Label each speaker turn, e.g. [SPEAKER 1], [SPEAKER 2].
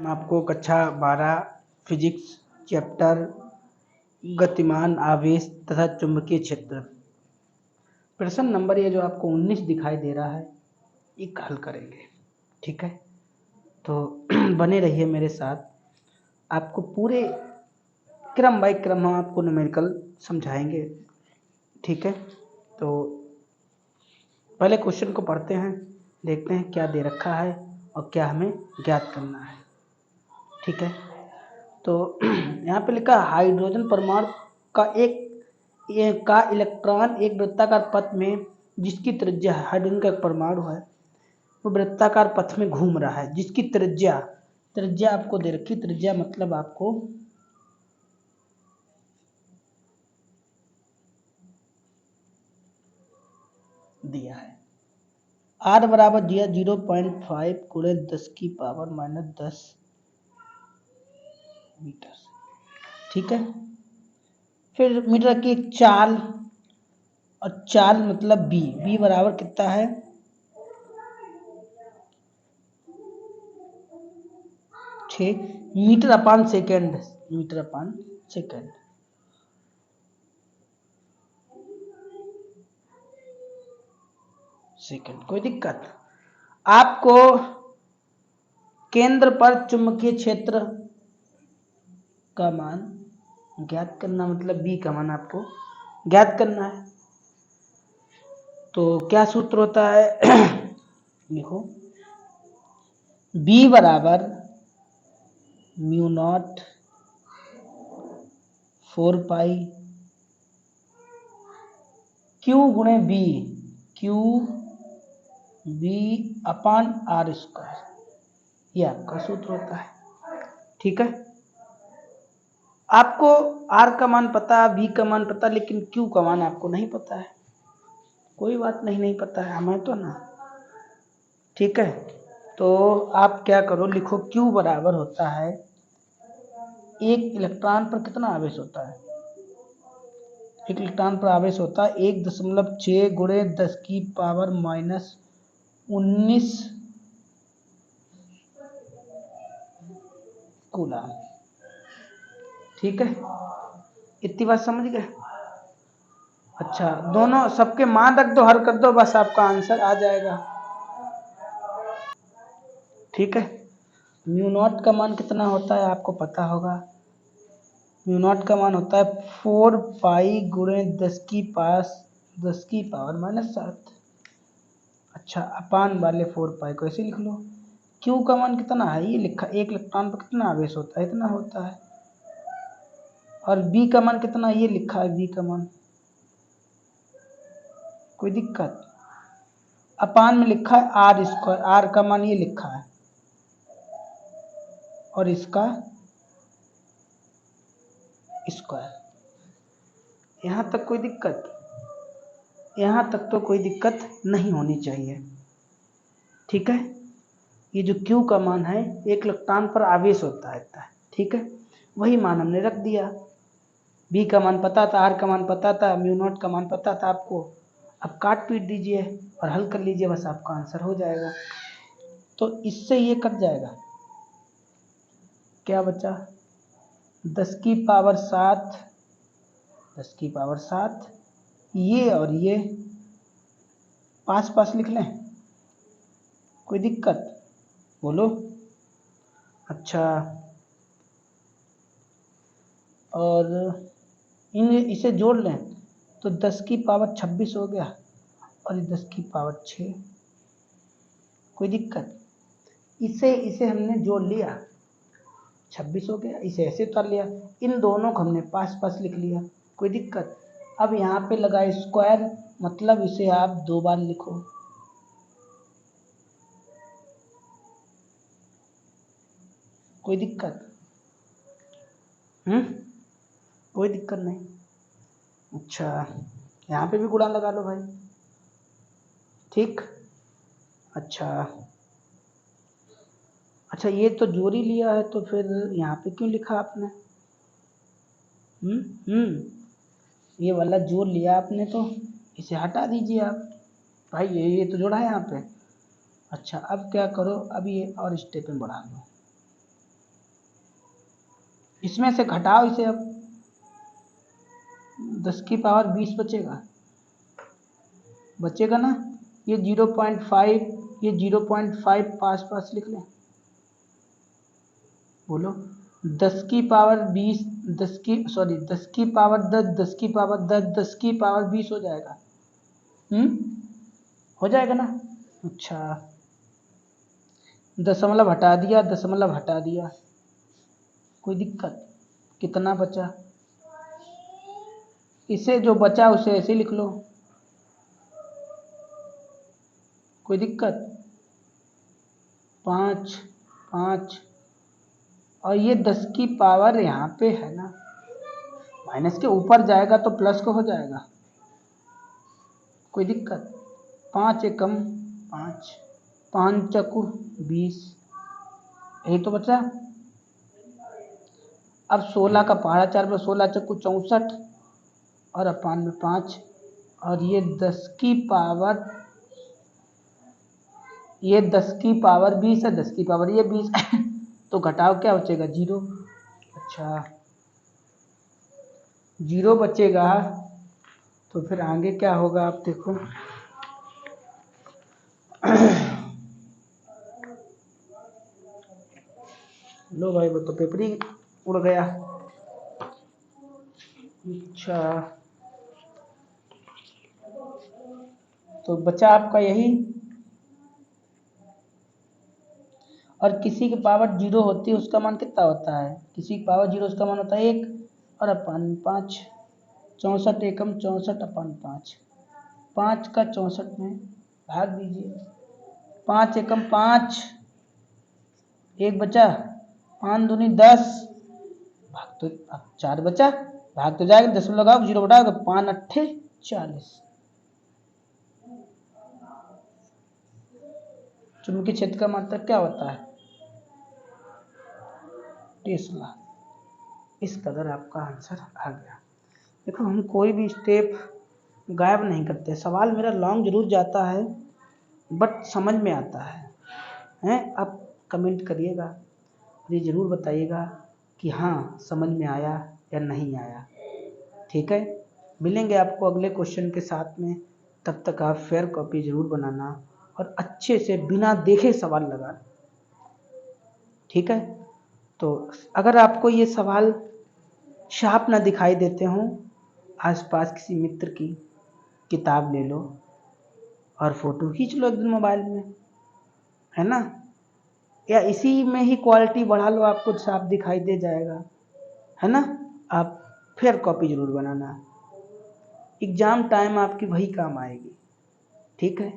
[SPEAKER 1] आपको कक्षा 12 physics chapter गतिमान आवेश तथा चुंबकीय क्षेत्र प्रश्न नंबर ये जो आपको 19 दिखाई दे रहा है ये हल करेंगे। ठीक है, तो बने रहिए मेरे साथ। आपको पूरे क्रम बाय क्रम हम आपको न्यूमेरिकल समझाएंगे। ठीक है, तो पहले क्वेश्चन को पढ़ते हैं, देखते हैं क्या दे रखा है और क्या हमें ज्ञात करना है। ठीक है, तो यहाँ पे लिखा हाइड्रोजन परमाणु का इलेक्ट्रॉन एक वृत्ताकार पथ में जिसकी त्रिज्या हाइड्रोजन का एक परमाणु है वो वृत्ताकार पथ में घूम रहा है जिसकी त्रिज्या आपको दे रखी। त्रिज्या मतलब आपको दिया है r बराबर दिया 0.5 गुणे 10 की पावर -10 मीटर। ठीक है, फिर मीटर की एक चाल और चाल मतलब b बराबर कितना है 6 मीटर अपान सेकेंड। कोई दिक्कत? आपको केंद्र पर चुंबकीय क्षेत्र का मान ज्ञात करना, मतलब b का मान आपको ज्ञात करना है। तो क्या सूत्र होता है लिखो, b बराबर म्यू नॉट 4 पाई q गुणे b अपान r स्क्वायर, ये आपका सूत्र होता है। ठीक है, आपको r का मान पता, b का मान पता, लेकिन q का मान आपको नहीं पता है। कोई बात नहीं पता है हमें तो ना। ठीक है, तो आप क्या करो, लिखो q बराबर होता है एक इलेक्ट्रॉन पर कितना आवेश होता है, एक इलेक्ट्रॉन पर आवेश होता है 1.6 गुणे 10 की पावर -19 कूलम। ठीक है, इतनी बात समझ गए? अच्छा, दोनों सबके मान रख दो, हल कर दो, बस आपका आंसर आ जाएगा। ठीक है, म्यू नॉट का मान कितना होता है आपको पता होगा। म्यू नॉट का मान होता है 4 पाई गुणे 10 की पावर -7। अच्छा, अपान वाले 4 पाई को ऐसे लिख लो। क्यू का मान कितना है, ये लिखा, एक इलेक्ट्रॉन पर कितना आवेश होता है, इतना होता है। और बी का मान कितना, ये लिखा है बी का मान। कोई दिक्कत? अपान में लिखा है आर स्क्वायर, आर का मान ये लिखा है और इसका स्क्वायर। यहाँ तक कोई दिक्कत? यहाँ तक तो कोई दिक्कत नहीं होनी चाहिए। ठीक है, ये जो Q का मान है एक इलेक्ट्रॉन पर आवेश होता है। ठीक है, वही मान हमने रख दिया। B का मान पता था, R का मान पता था, म्यू नॉट का मान पता था आपको। अब काट पीट दीजिए और हल कर लीजिए, बस आपका आंसर हो जाएगा। तो इससे ये कट जाएगा, क्या बचा 10 की पावर 7, ये और ये पास लिख लें, कोई दिक्कत? बोलो। अच्छा, और इसे जोड़ लें तो 10 की पावर 26 हो गया और 10 की पावर 6। कोई दिक्कत? इसे हमने जोड़ लिया, 26 हो गया, इसे ऐसे उतार लिया, इन दोनों को हमने पास लिख लिया। कोई दिक्कत? अब यहाँ पे लगा स्क्वायर, मतलब इसे आप 2 बार लिखो। कोई दिक्कत? कोई दिक्कत नहीं। अच्छा, यहाँ पे भी गुणा लगा लो भाई। ठीक, अच्छा ये तो जोड़ ही लिया है, तो फिर यहाँ पे क्यों लिखा आपने? ये वाला जोड़ लिया आपने तो इसे हटा दीजिए आप भाई, ये तो जोड़ा है यहाँ पे। अच्छा, अब क्या करो, अब ये और स्टेप में बढ़ा लो। इसमें से घटाओ इसे, अब 10 की पावर 20 बचेगा ना। ये 0.5, ये 0.5 पास पास लिख लें। बोलो 10 की पावर 20, 10 की पावर 10, 10 की पावर 10, 10 की पावर 20 हो जाएगा। हो जाएगा ना। अच्छा, दशमलव हटा दिया, दशमलव हटा दिया, कोई दिक्कत? कितना बचा? इसे जो बचा उसे ऐसे लिख लो, कोई दिक्कत? 5 5 और ये 10 की पावर यहाँ पे है ना, माइनस के ऊपर जाएगा तो प्लस को हो जाएगा, कोई दिक्कत? 5 एकम 5, 5 चक्कू 20, यही तो बचा। अब 16 का पहाड़ा 4 में 16 चक्कू 64 और अपान में 5, और ये 10 की पावर, ये 10 की पावर 20 है, 10 की पावर ये 20 तो घटाओ क्या बचेगा? 0। अच्छा 0 बचेगा, तो फिर आगे क्या होगा आप देखो। लो भाई, वो तो पेपर ही उड़ गया। अच्छा, तो बचा आपका यही। और किसी की पावर 0 होती है उसका मान कितना होता है? किसी की पावर 0 उसका मान होता है 1 और अपान 5, 64 एकम 64 अपान 5, 5 का 64 में भाग दीजिए, 5 एकम 5, 1 बचा, 5 दूनी 10, भाग तो अब 4 बचा, भाग तो जाएगा, 10 में लगाओ, 0 बढ़ाओ तो 5 अट्ठे 40। चुंबकीय क्षेत्र का मात्रक क्या होता है? टेस्ला। इस कदर आपका आंसर आ गया। देखो, हम कोई भी स्टेप गायब नहीं करते। सवाल मेरा लॉन्ग जरूर जाता है बट समझ में आता है। आप कमेंट करिएगा और ये ज़रूर बताइएगा कि हाँ समझ में आया या नहीं आया। ठीक है, मिलेंगे आपको अगले क्वेश्चन के साथ में। तब तक आप फेयर कॉपी ज़रूर बनाना और अच्छे से बिना देखे सवाल लगाना। ठीक है, तो अगर आपको ये सवाल शार्प ना दिखाई देते हों, आसपास किसी मित्र की किताब ले लो और फ़ोटो खींच लो एक दिन मोबाइल में, है ना, या इसी में ही क्वालिटी बढ़ा लो, आपको साफ दिखाई दे जाएगा, है ना। आप फिर कॉपी ज़रूर बनाना, एग्ज़ाम टाइम आपकी वही काम आएगी। ठीक है।